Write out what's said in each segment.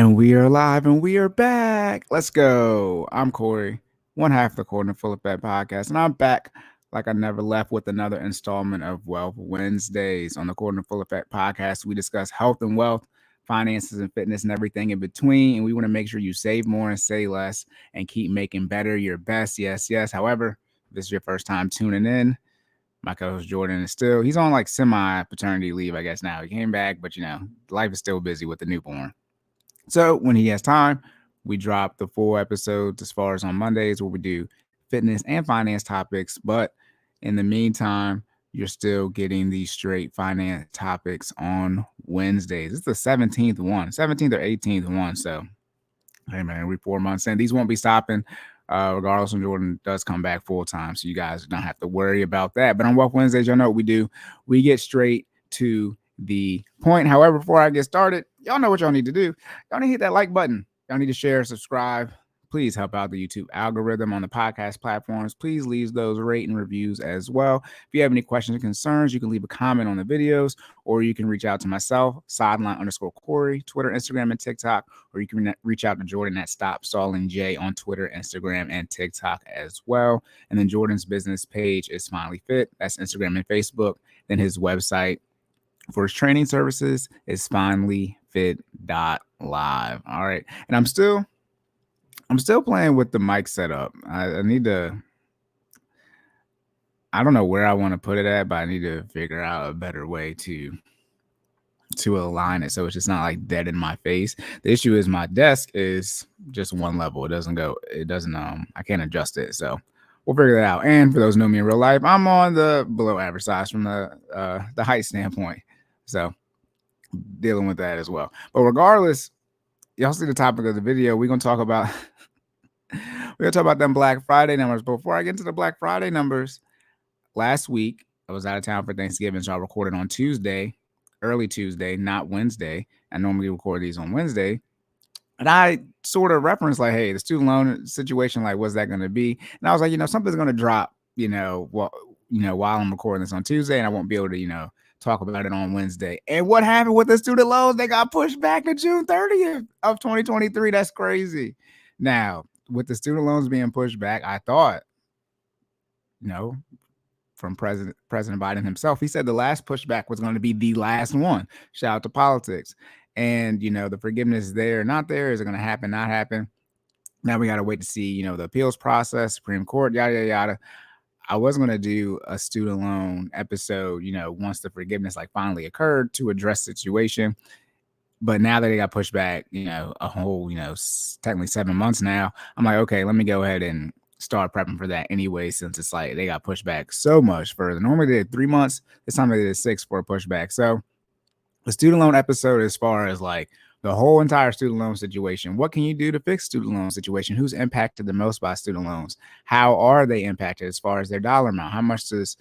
And we are live and we are back. Let's go. I'm Cory, one half of the FinallyFit podcast, and I'm back like I never left with another installment of Wealth Wednesdays. On the FinallyFit podcast, we discuss health and wealth, finances and fitness, and everything in between. And we want to make sure you save more and say less and keep making better your best. Yes, yes. However, if this is your first time tuning in, my co-host Jordan he's on like semi paternity leave, I guess now. He came back, but life is still busy with the newborn. So when he has time, we drop the full episodes as far as on Mondays where we do fitness and finance topics. But in the meantime, you're still getting these straight finance topics on Wednesdays. It's the 17th one, 17th or 18th one. So, hey, man, we 4 months in. These won't be stopping regardless when Jordan does come back full time. So you guys don't have to worry about that. But on Wealth Wednesdays, y'all know what we do. We get straight to the point. However, before I get started, y'all know what y'all need to do. Y'all need to hit that like button. Y'all need to share, subscribe. Please help out the YouTube algorithm on the podcast platforms. Please leave those rate and reviews as well. If you have any questions or concerns, you can leave a comment on the videos, or you can reach out to myself, sideline_Cory, Twitter, Instagram, and TikTok, or you can reach out to Jordan at Stop Stalling J on Twitter, Instagram, and TikTok as well. And then Jordan's business page is FinallyFit. That's Instagram and Facebook. Then his website for his training services is FinallyFit.live. All right. And I'm still playing with the mic setup. I need to, I don't know where I want to put it at, but I need to figure out a better way to align it so it's just not like dead in my face. The issue is my desk is just one level. I can't adjust it. So we'll figure that out. And for those who know me in real life, I'm on the below average size from the height standpoint. So dealing with that as well. But regardless, y'all see the topic of the video. We're gonna talk about them Black Friday numbers. But before I get into the Black Friday numbers, last week I was out of town for Thanksgiving, so I recorded on Tuesday, early Tuesday, not Wednesday. I normally record these on Wednesday. And I sort of referenced like, hey, the student loan situation, like, what's that going to be? And I was like, something's going to drop, while I'm recording this on Tuesday, and I won't be able to, talk about it on Wednesday. And what happened with the student loans? They got pushed back to June 30th of 2023. That's crazy. Now, with the student loans being pushed back, I thought, from President Biden himself, he said the last pushback was going to be the last one. Shout out to politics. And, the forgiveness there, not there. Is it going to happen, not happen? Now we got to wait to see, the appeals process, Supreme Court, yada, yada, yada. I was going to do a student loan episode, once the forgiveness like finally occurred to address the situation. But now that they got pushed back, a whole, technically 7 months now, I'm like, okay, let me go ahead and start prepping for that anyway, since it's like they got pushed back so much further. Normally they did 3 months. This time they did 6 for a pushback. So the student loan episode, as far as like the whole entire student loan situation, what can you do to fix student loan situation? Who's impacted the most by student loans? How are they impacted as far as their dollar amount? How much does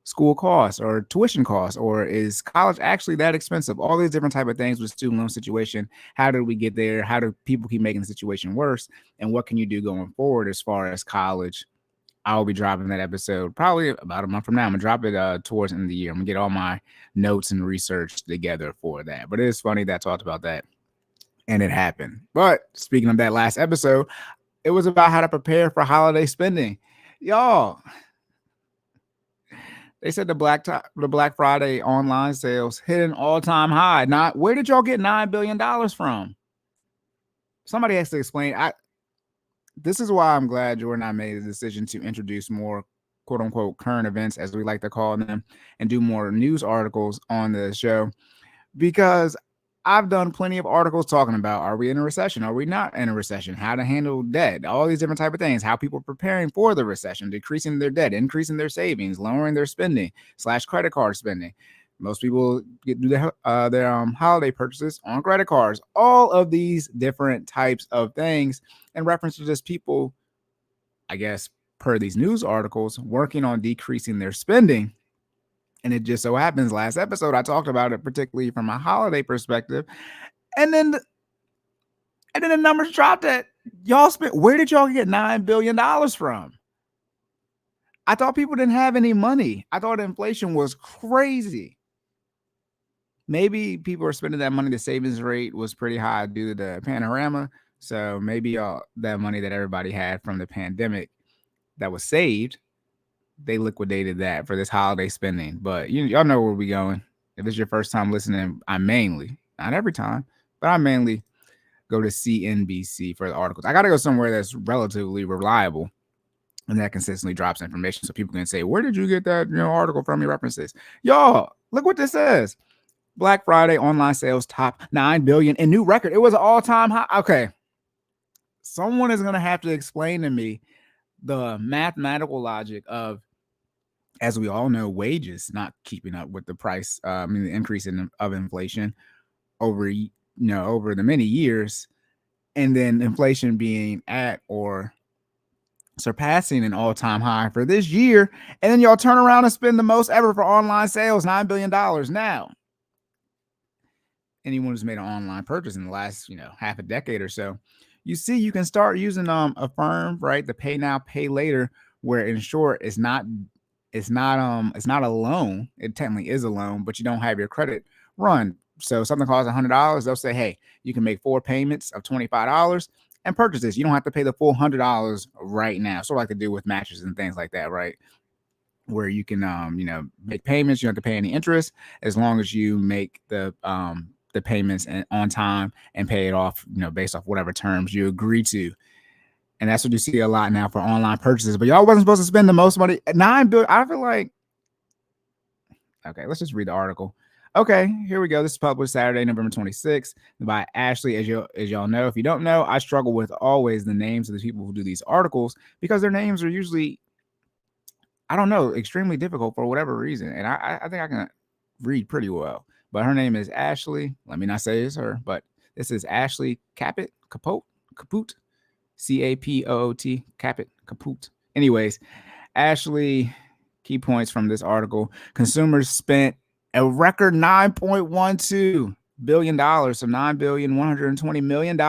school costs or tuition costs, or is college actually that expensive? All these different type of things with student loan situation. How did we get there? How do people keep making the situation worse? And what can you do going forward as far as college? I'll be dropping that episode probably about a month from now. I'm gonna drop it towards the end of the year. I'm gonna get all my notes and research together for that. But it is funny that I talked about that and it happened. But speaking of that last episode, it was about how to prepare for holiday spending. Y'all, they said the Black Friday online sales hit an all-time high. Now, where did y'all get $9 billion from? Somebody has to explain. This is why I'm glad Jordan and I made the decision to introduce more quote unquote current events, as we like to call them, and do more news articles on the show, because I've done plenty of articles talking about, are we in a recession? Are we not in a recession? How to handle debt, all these different type of things, how people are preparing for the recession, decreasing their debt, increasing their savings, lowering their spending / credit card spending. Most people do their holiday purchases on credit cards. All of these different types of things in reference to just people, I guess, per these news articles, working on decreasing their spending. And it just so happens last episode, I talked about it, particularly from a holiday perspective. And then the numbers dropped at y'all spent. Where did y'all get $9 billion from? I thought people didn't have any money. I thought inflation was crazy. maybe people are spending that money. The savings rate was pretty high due to the panorama. So maybe all that money that everybody had from the pandemic that was saved, they liquidated that for this holiday spending. But y'all know where we going. If it's your first time listening, I mainly, not every time, but I mainly go to CNBC for the articles. I got to go somewhere that's relatively reliable and that consistently drops information so people can say, where did you get that article from, your references? Y'all, look what this says. Black Friday online sales top 9 billion in new record. It was an all-time high. Okay. Someone is going to have to explain to me the mathematical logic of, as we all know, wages not keeping up with the price, the increase of inflation over over the many years, and then inflation being at or surpassing an all-time high for this year, and then y'all turn around and spend the most ever for online sales, $9 billion. Now, anyone who's made an online purchase in the last half a decade or so, you see you can start using Affirm, right? The pay now, pay later, where in short it's not a loan. It technically is a loan, but you don't have your credit run. So something costs $100, they'll say, hey, you can make 4 payments of $25 and purchase this. You don't have to pay the full $100 right now. Sort of like they do with mattresses and things like that, right? Where you can make payments, you don't have to pay any interest as long as you make the payments on time and pay it off, based off whatever terms you agree to. And that's what you see a lot now for online purchases. But y'all wasn't supposed to spend the most money. $9 billion. I feel like, okay, let's just read the article. Okay, here we go. This is published Saturday, November 26th by Ashley. As y'all know, if you don't know, I struggle with always the names of the people who do these articles because their names are usually, I don't know, extremely difficult for whatever reason. And I think I can read pretty well. But her name is Ashley. Let me not say it's her, but this is Ashley Caput. Capoot, Caput. Anyways, Ashley, key points from this article. Consumers spent a record $9.12 billion, so $9.120 billion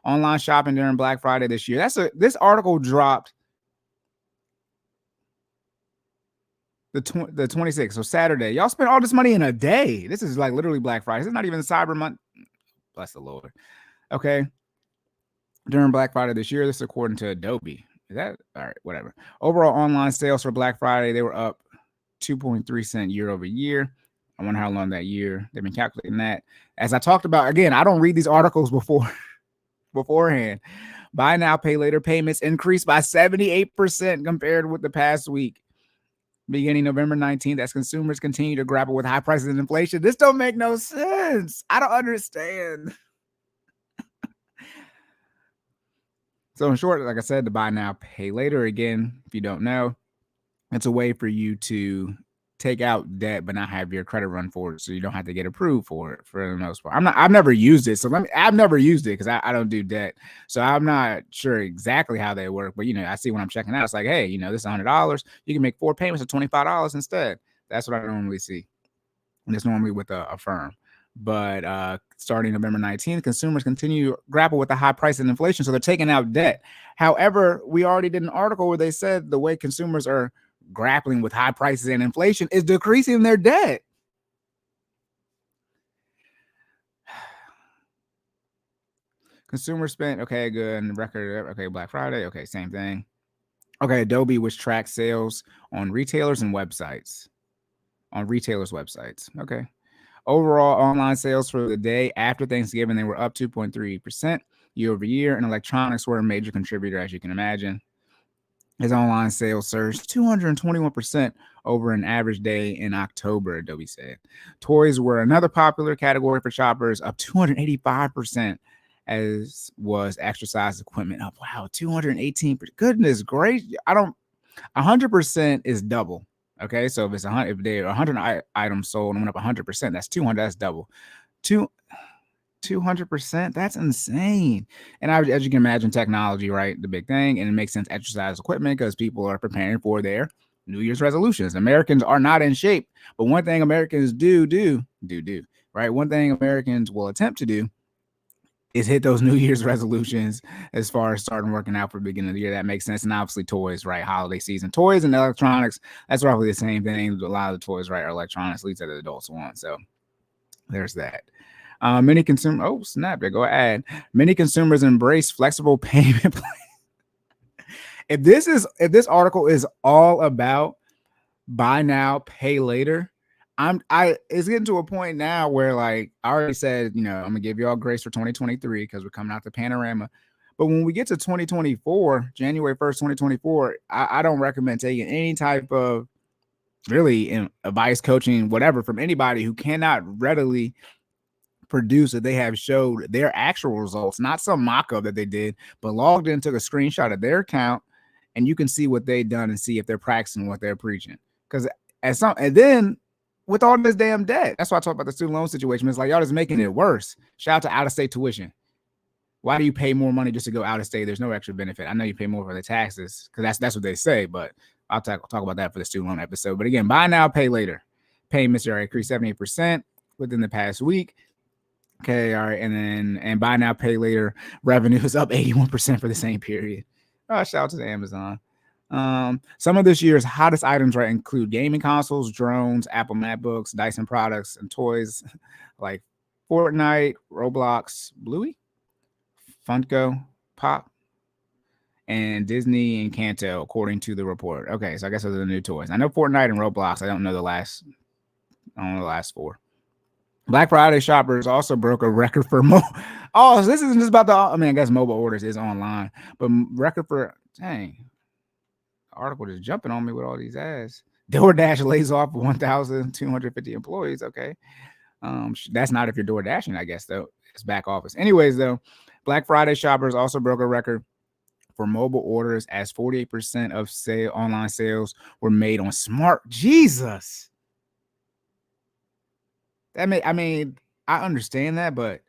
online shopping during Black Friday this year. This article dropped the 26th, so Saturday. Y'all spent all this money in a day. This is like literally Black Friday. This is not even Cyber Month. Bless the Lord. Okay. During Black Friday this year, this is according to Adobe. Is that all right? Whatever. Overall online sales for Black Friday, they were up 2.3% year over year. I wonder how long that year they've been calculating that. As I talked about, again, I don't read these articles beforehand. Buy now, pay later payments increased by 78% compared with the past week, beginning November 19th, as consumers continue to grapple with high prices and inflation. This don't make no sense. I don't understand. So in short, like I said, the buy now, pay later, again, if you don't know, it's a way for you to take out debt but not have your credit run for it, so you don't have to get approved for it for the most part. I've never used it, so I've never used it because I don't do debt, so I'm not sure exactly how they work. But I see when I'm checking out, it's like, hey, this is $100. You can make 4 payments of $25 instead. That's what I normally see, and it's normally with a firm. But starting November 19th, consumers continue to grapple with the high price and inflation, so they're taking out debt. However, we already did an article where they said the way consumers are grappling with high prices and inflation is decreasing their debt. Consumer spent, okay, good. And record, okay, Black Friday, okay, same thing. Okay, Adobe, which tracks sales on retailers and websites. On retailers' websites, okay. Overall, online sales for the day after Thanksgiving, they were up 2.3% year over year, and electronics were a major contributor, as you can imagine. His online sales surged 221% over an average day in October, Adobe said. Toys were another popular category for shoppers, up 285%, as was exercise equipment up. Wow, 218%. Goodness gracious. 100% is double. Okay, so if it's 100, if there are 100 items sold and went up 100%, that's 200. That's double. 200%. That's insane. And as you can imagine, technology, right? The big thing, and it makes sense. Exercise equipment, because people are preparing for their New Year's resolutions. Americans are not in shape, but one thing Americans do, right? One thing Americans will attempt to do is hit those New Year's resolutions as far as starting working out for the beginning of the year. That makes sense. And obviously toys, right? Holiday season. Toys and electronics, that's roughly the same thing. A lot of the toys, right, are electronics, at least that the adults want. So There's that. Many consumer. Oh snap! There go ad. Many consumers embrace flexible payment. If this article is all about buy now, pay later, it's getting to a point now where, like, I already said, I'm gonna give you all grace for 2023 because we're coming out the panorama. But when we get to 2024, January 1st, 2024, I don't recommend taking any type of really advice, coaching, whatever from anybody who cannot readily produce that they have showed their actual results, not some mock-up that they did, but logged in, took a screenshot of their account, and you can see what they've done and see if they're practicing what they're preaching. Because and then with all this damn debt, that's why I talk about the student loan situation. It's like y'all just making it worse. Shout out to out-of-state tuition. Why do you pay more money just to go out of state? There's no extra benefit. I know you pay more for the taxes because that's what they say, but I'll talk about that for the student loan episode. But again, buy now, pay later. Payments are increased 78% within the past week. Okay, all right, and buy now, pay later revenue is up 81% for the same period. Shout out to the Amazon. Some of this year's hottest items include gaming consoles, drones, Apple MacBooks, Dyson products, and toys like Fortnite, Roblox, Bluey, Funko, Pop, and Disney and Kanto, according to the report. Okay, so I guess those are the new toys. I know Fortnite and Roblox. I don't know the last four. Black Friday shoppers also broke a record for so this isn't just about I guess mobile orders is online, but record for dang. Article just jumping on me with all these ads. DoorDash lays off 1,250 employees. Okay. That's not if you're door dashing, I guess, though. It's back office. Anyways, though, Black Friday shoppers also broke a record for mobile orders as 48% of online sales were made on smart. Jesus. I understand that, but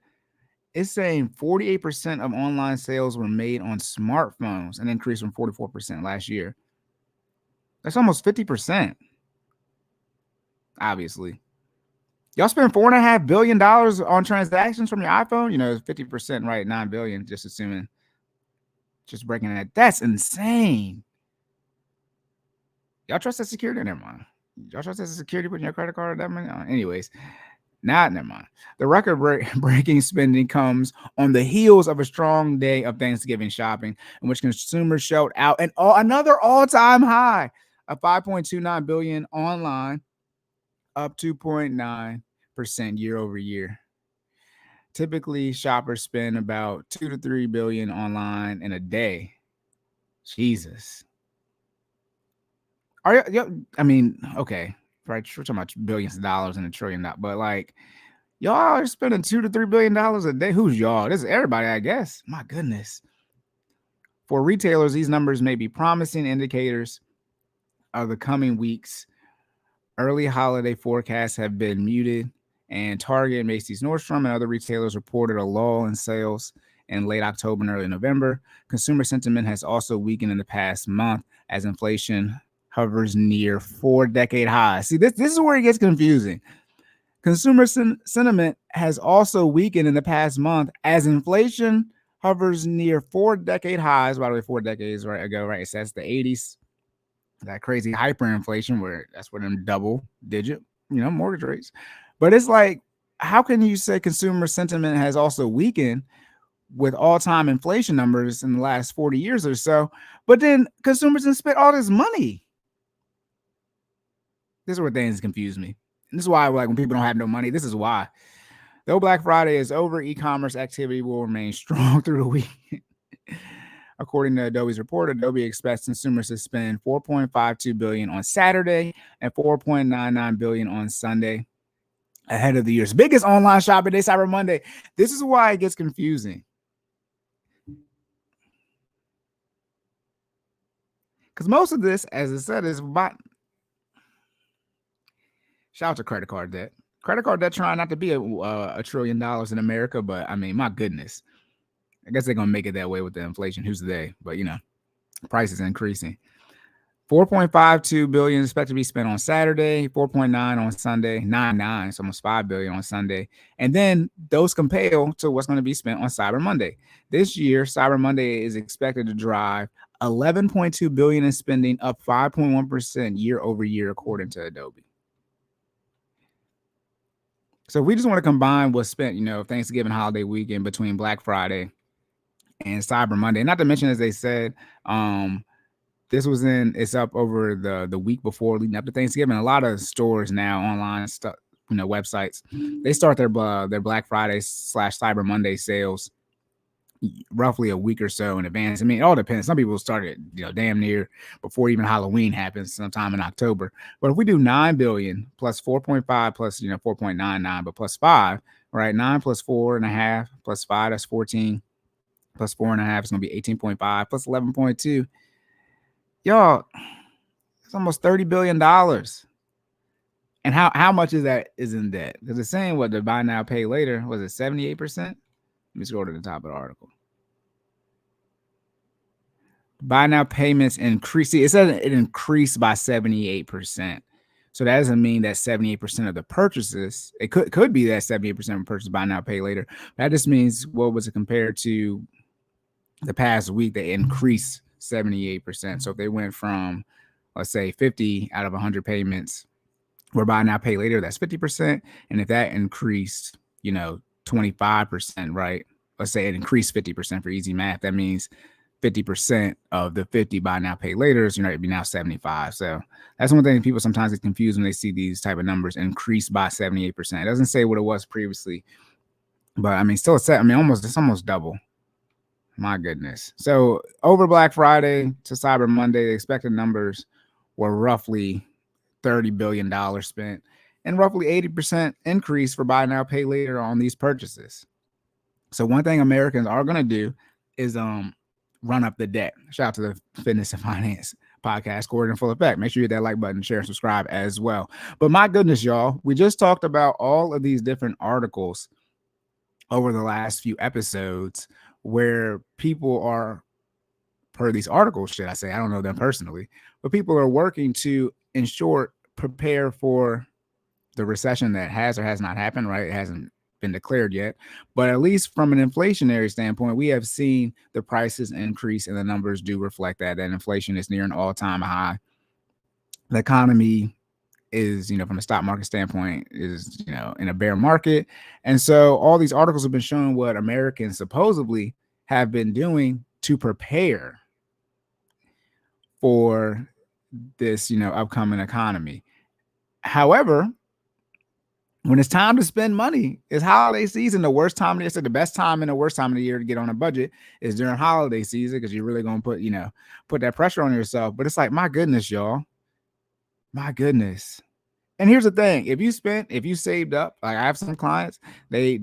it's saying 48% of online sales were made on smartphones, an increase from 44% last year. That's almost 50%. Obviously. Y'all spend $4.5 billion on transactions from your iPhone. 50%, right? $9 billion, just assuming. Just breaking that. That's insane. Y'all trust that security? Never mind. Y'all trust that security putting your credit card or that money? Anyways, never mind. The record-breaking spending comes on the heels of a strong day of Thanksgiving shopping, in which consumers showed out another all-time high of $5.29 billion online, up 2.9% year over year. Typically, shoppers spend about $2 to $3 billion online in a day. Jesus. Okay, right? We're talking about billions of dollars and $1 trillion, but like, y'all are spending $2 to $3 billion a day. Who's y'all? This is everybody, I guess. My goodness. For retailers, these numbers may be promising indicators of the coming weeks. Early holiday forecasts have been muted, and Target, Macy's, Nordstrom, and other retailers reported a lull in sales in late October and early November. Consumer sentiment has also weakened in the past month as inflation hovers near 4-decade highs. See, this is where it gets confusing. Consumer sentiment has also weakened in the past month as inflation hovers near 4-decade highs. By the way, 4 decades ago, right? It says the 80s. That crazy hyperinflation where that's where them double-digit, mortgage rates. But it's like, how can you say consumer sentiment has also weakened with all-time inflation numbers in the last 40 years or so, but then consumers didn't spend all this money? This is where things confuse me. And this is why, like, when people don't have no money, this is why. Though Black Friday is over, e-commerce activity will remain strong through the week. According to Adobe's report, Adobe expects consumers to spend $4.52 billion on Saturday and $4.99 billion on Sunday, ahead of the year's biggest online shopping day, Cyber Monday. This is why it gets confusing. Because most of this, as I said, is about. Shout out to credit card debt. Credit card debt trying not to be $1 trillion in America, but my goodness. I guess they're going to make it that way with the inflation. Who's they? But, prices increasing. $4.52 billion is expected to be spent on Saturday, 4.9 on Sunday, 9.9, so almost $5 billion on Sunday. And then those compare to what's going to be spent on Cyber Monday. This year, Cyber Monday is expected to drive $11.2 billion in spending, up 5.1% year over year, according to Adobe. So we just want to combine what's spent, Thanksgiving holiday weekend between Black Friday and Cyber Monday. Not to mention, as they said, it's up over the week before leading up to Thanksgiving. A lot of stores now, online stuff, websites, they start their Black Friday / Cyber Monday sales roughly a week or so in advance. I mean, it all depends. Some people start it, damn near before even Halloween happens, sometime in October. But if we do 9 billion plus 4.5 plus 4.99, but plus 5, right? 9 plus 4.5 plus 5, that's 14. Plus 4.5 is gonna be 18.5 plus 11.2. Y'all, it's almost $30 billion. And how much is that is in debt? Because it's saying what the buy now pay later was it 78%? Let me scroll to the top of the article. Buy now payments increase. See, it says it increased by 78%. So that doesn't mean that 78% of the purchases, it could be that 78% of purchases buy now pay later. That just means what was it compared to the past week? They increased 78%. So if they went from, let's say, 50 out of 100 payments were buy now pay later, that's 50%. And if that increased, 25%, right? Let's say it increased 50% for easy math. That means 50% of the 50 buy now pay laters, it'd be now 75. So that's one thing people sometimes get confused when they see these type of numbers increased by 78%. It doesn't say what it was previously, but I mean, still it's almost double. My goodness. So over Black Friday to Cyber Monday, the expected numbers were roughly $30 billion spent and roughly 80% increase for buy now pay later on these purchases. So one thing Americans are going to do is run up the debt. Shout out to the Fitness and Finance podcast, Cory in full effect. Make sure you hit that like button, share, and subscribe as well. But my goodness, y'all, we just talked about all of these different articles over the last few episodes where people are, per these articles, should I say, I don't know them personally, but people are working to, in short, prepare for the recession that has or has not happened, right? It hasn't been declared yet, but at least from an inflationary standpoint, we have seen the prices increase and the numbers do reflect that inflation is near an all-time high. The economy is, from a stock market standpoint, is, in a bear market. And so all these articles have been showing what Americans supposedly have been doing to prepare for this, upcoming economy. However, when it's time to spend money, it's holiday season. The worst time of the year, so the best time and the worst time of the year to get on a budget is during holiday season, because you're really going to put that pressure on yourself. But it's like, my goodness, y'all, my goodness. And here's the thing: if you saved up, like I have some clients, they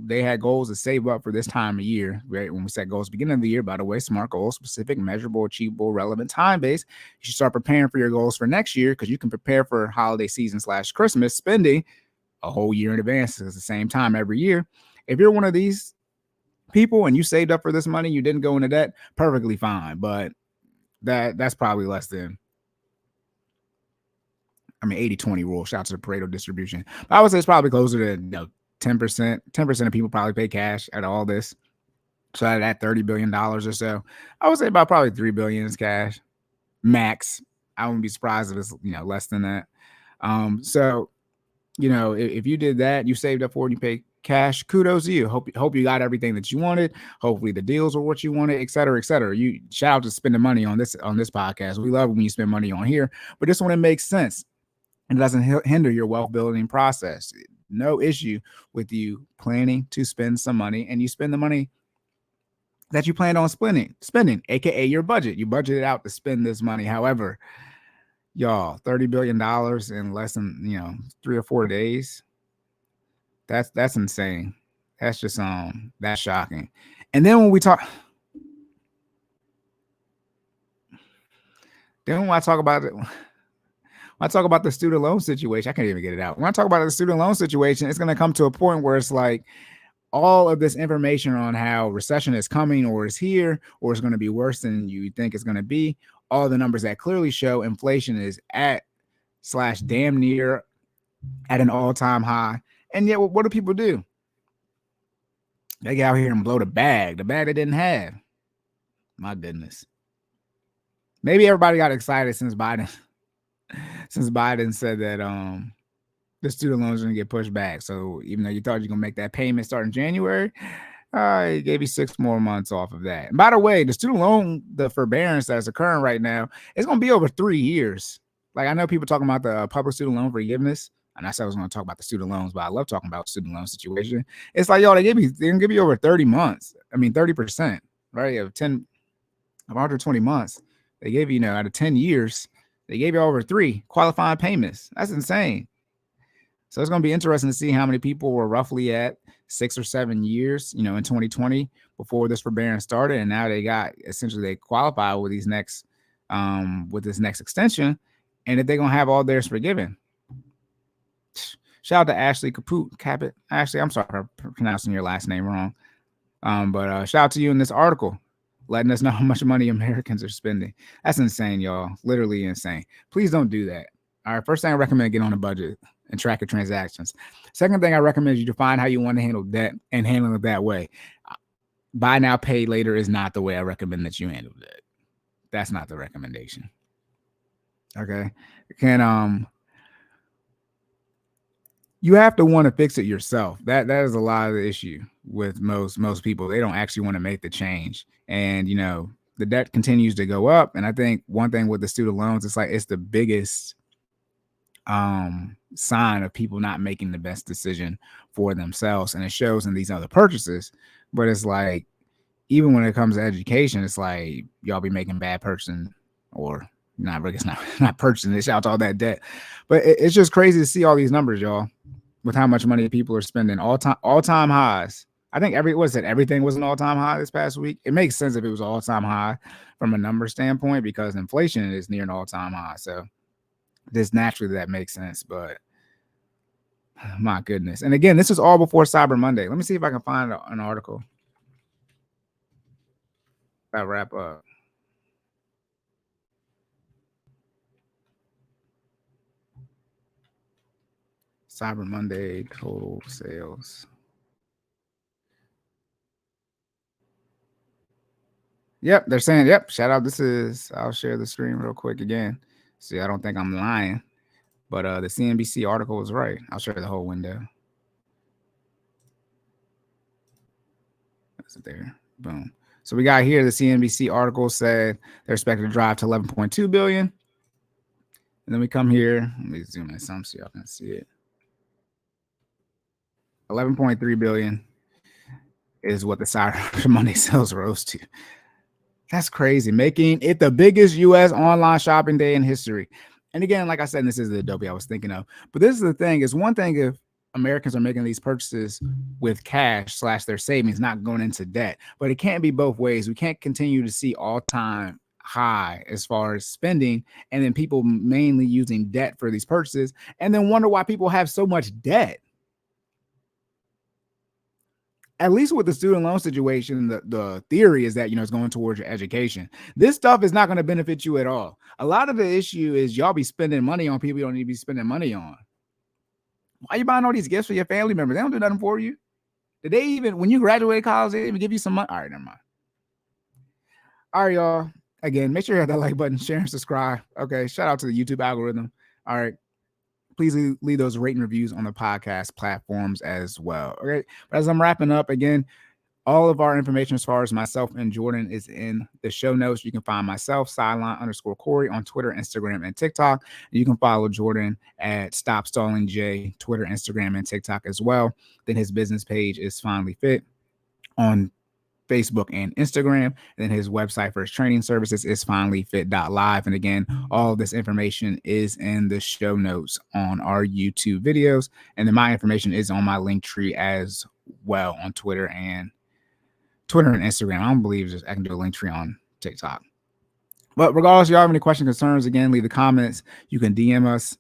had goals to save up for this time of year. Right when we set goals, beginning of the year, by the way, SMART goals: specific, measurable, achievable, relevant, time based. You should start preparing for your goals for next year, because you can prepare for holiday season / Christmas spending a whole year in advance. It's the same time every year. If you're one of these people and you saved up for this money, you didn't go into debt, perfectly fine. But that's probably less than, 80-20 rule. Shout out to the Pareto distribution. But I would say it's probably closer to 10%. 10% of people probably pay cash at all this. So out of that $30 billion or so, I would say about probably $3 billion is cash max. I wouldn't be surprised if it's less than that. So if you did that, you saved up for it, you pay cash, kudos to you. Hope you got everything that you wanted. Hopefully the deals were what you wanted, et cetera, et cetera. You shout out to spending money on this podcast. We love when you spend money on here, but this one, it makes sense. And it doesn't hinder your wealth building process. No issue with you planning to spend some money, and you spend the money that you planned on spending, aka your budget. You budgeted out to spend this money. However, y'all, $30 billion in less than 3 or 4 days. That's insane. That's just that's shocking. And then when I talk about it, when I talk about the student loan situation, I can't even get it out. When I talk about the student loan situation, it's going to come to a point where it's like all of this information on how recession is coming or is here or is going to be worse than you think it's going to be. All the numbers that clearly show inflation is at / damn near at an all-time high. And yet, what do people do? They get out here and blow the bag they didn't have. My goodness. Maybe everybody got excited since Biden said that the student loans are going to get pushed back. So even though you thought you're going to make that payment starting January, it gave you 6 more months off of that. And by the way, the student loan, the forbearance that's occurring right now, it's going to be over 3 years. Like I know people talking about the public student loan forgiveness, and I said I was going to talk about the student loans, but I love talking about student loan situation. It's like, y'all, they're going to give you over 30 months. I mean, 30%, right? Of 120 months. They gave you, out of 10 years, they gave you over 3 qualifying payments. That's insane. So it's going to be interesting to see how many people were roughly at 6 or 7 years, in 2020 before this forbearance started, and now they qualify with these next, with this next extension, and if they're gonna have all theirs forgiven. Shout out to Ashley Caput. Ashley, I'm sorry for pronouncing your last name wrong, but shout out to you in this article, letting us know how much money Americans are spending. That's insane, y'all. Literally insane. Please don't do that. All right. First thing I recommend, get on a budget and track your transactions. Second thing I recommend is you define how you want to handle debt and handle it that way. Buy now, pay later is not the way I recommend that you handle debt. That's not the recommendation. Okay. You have to want to fix it yourself. That is a lot of the issue with most people. They don't actually want to make the change. And, the debt continues to go up. And I think one thing with the student loans, it's the biggest sign of people not making the best decision for themselves, and it shows in these other purchases. But it's like, even when it comes to education, it's like y'all be making bad purchasing, or not really, it's not purchasing. It's out to all that debt. But it's just crazy to see all these numbers, y'all, with how much money people are spending. All-time highs. I think everything was an all-time high this past week. It makes sense if it was an all-time high from a number standpoint, because inflation is near an all-time high. So this naturally that makes sense, but my goodness. And again, this is all before Cyber Monday. Let me see if I can find an article that wrap up. Cyber Monday total sales. Yep, they're saying, yep, shout out. I'll share the screen real quick again. See, I don't think I'm lying, but the CNBC article was right. I'll share the whole window. That's it there. Boom. So we got here, the CNBC article said they're expected to drive to 11.2 billion. And then we come here. Let me zoom in some so y'all can see it. 11.3 billion is what the Cyber Monday sales rose to. That's crazy, making it the biggest U.S. online shopping day in history. And again, like I said, this is the Adobe I was thinking of. But this is the thing: is one thing if Americans are making these purchases with cash / their savings, not going into debt. But it can't be both ways. We can't continue to see all-time high as far as spending, and then people mainly using debt for these purchases, and then wonder why people have so much debt. At least with the student loan situation, the theory is that, it's going towards your education. This stuff is not going to benefit you at all. A lot of the issue is y'all be spending money on people you don't need to be spending money on. Why are you buying all these gifts for your family members? They don't do nothing for you. Did they even, when you graduate college, they even give you some money? All right, never mind. All right, y'all. Again, make sure you hit that like button, share and subscribe. Okay, shout out to the YouTube algorithm. All right. Please leave those rating reviews on the podcast platforms as well. Okay. But as I'm wrapping up, again, all of our information as far as myself and Jordan is in the show notes. You can find myself, _Cory, on Twitter, Instagram, and TikTok. You can follow Jordan at Stop Stalling J, Twitter, Instagram, and TikTok as well. Then his business page is FinallyFit on Facebook and Instagram. And then his website for his training services is FinallyFit.live. And again, all of this information is in the show notes on our YouTube videos. And then my information is on my link tree as well on Twitter and Instagram. I don't believe I can do a link tree on TikTok. But regardless, y'all have any questions, concerns, again, leave the comments. You can DM us.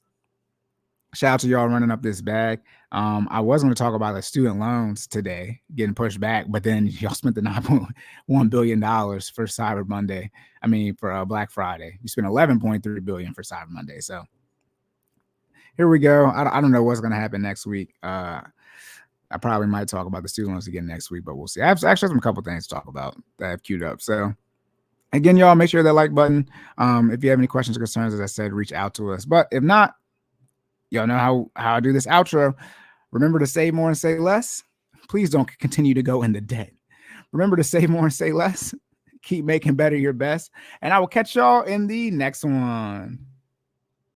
Shout out to y'all running up this bag. I was going to talk about the student loans today getting pushed back, but then y'all spent the $9.1 billion for Cyber Monday. I mean, for Black Friday. You spent $11.3 billion for Cyber Monday. So here we go. I don't know what's going to happen next week. I probably might talk about the student loans again next week, but we'll see. I have actually a couple things to talk about that I've queued up. So again, y'all, make sure that like button. If you have any questions or concerns, as I said, reach out to us. But if not, Y'all know how I do this outro. Remember to save more and say less. Please don't continue to go into debt. Remember to save more and say less. Keep making better your best. And I will catch y'all in the next one.